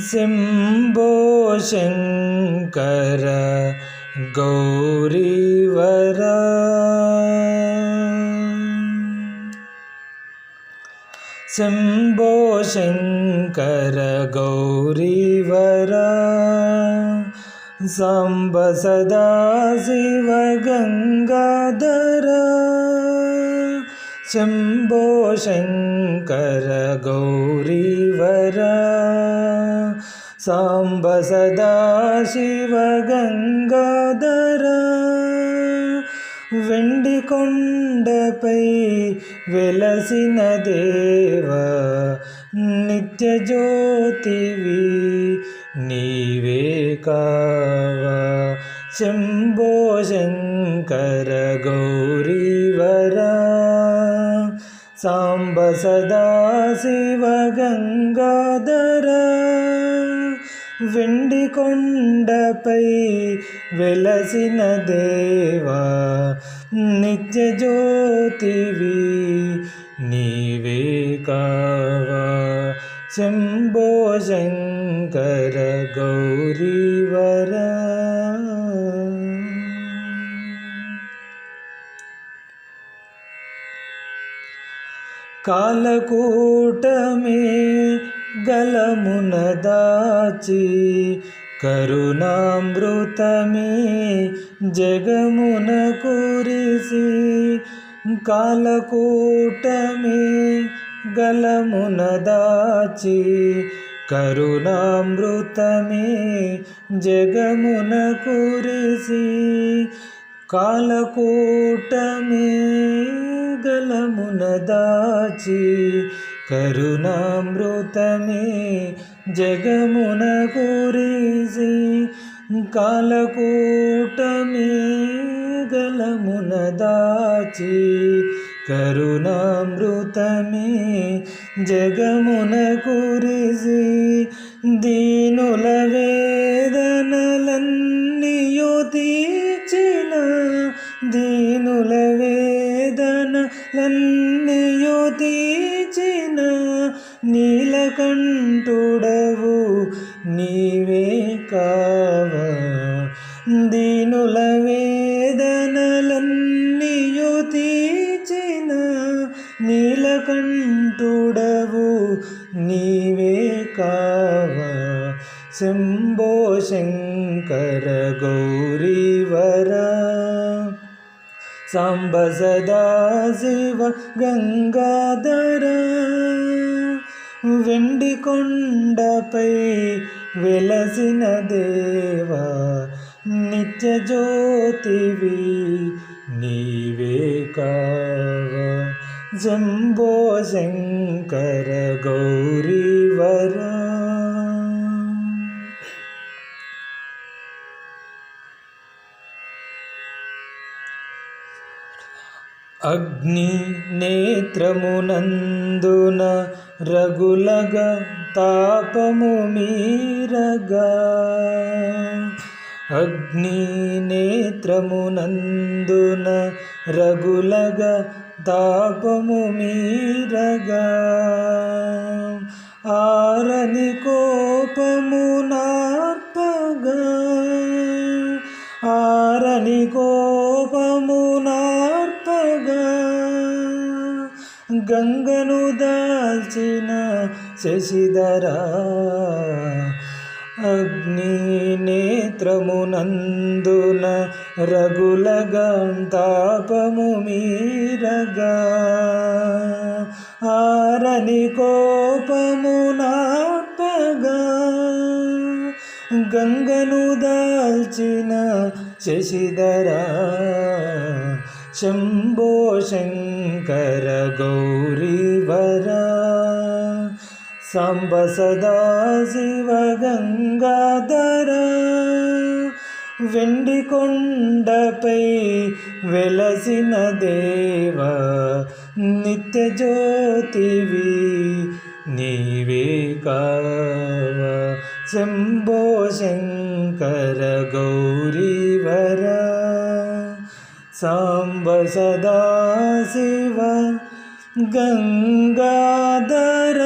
శంభో శంకర గౌరీవర శంభో శంకర గౌరీవర సాంబ సదా శివ గంగాధర శంభో శంకర గౌరీవర సాంబ సదా శివ గంగాధర వెండి కొండపై వెలసిన దేవ నిత్య జ్యోతివి నీవే కావా శంభో శంకర గౌరీవర సాంబ సదా శివ గంగాధర వెండి కొండపై వెలసిన దేవా నిత్య జ్యోతివి నీవే కావా శంభో శంకర గౌరీవర కాలకూటమే గలమున దాచి కరుణామృతమే జగమున కురిసి కాలకూటమే గలమున దాచి కరుణామృతమే జగమున కురిసి కాలకూటమే గలమున దాచి కరుణామృతమే జగమున కురిసి కాలకూటమే గలమున దాచి కరుణామృతమే జగమున కురిసి దీనుల వేదనలన్నీయు తీర్చిన దీనుల వేదనలన్నీయు తీర్చిన నీలకంఠుడవు నీవే కావా దీనుల వేదనలన్నీయు తీర్చిన నీలకంఠుడవు నీవే కావా శంభో శంకర గౌరీవర సాంబ సదా శివ గంగాధర వెండి కొండపై వెలసిన దేవా నిత్య జ్యోతివి నీవే కావా శంభో శంకర గౌరీవర అగ్ని నేత్రమునందున రగులగా తాపము మీరగా అగ్ని నేత్రమునందున రగులగా తాపము మీరగా ఆరని కోపము నార్పగా ఆరని కోపము నార్పగా గంగను దాల్చిన శశిధరా అగ్ని నేత్రమునందున రగులగా తాపము మీరగా ఆరని కోపము నార్పగా గంగను దాల్చిన శశిధరా శంభో శంకర గౌరీవర సాంబ సదా శివ గంగాధర వెండి కొండపై వెలసిన దేవా నిత్య జ్యోతివి నీవే కావా శంభో శంకర గౌరీవర సాంబ సదా శివ గంగాధర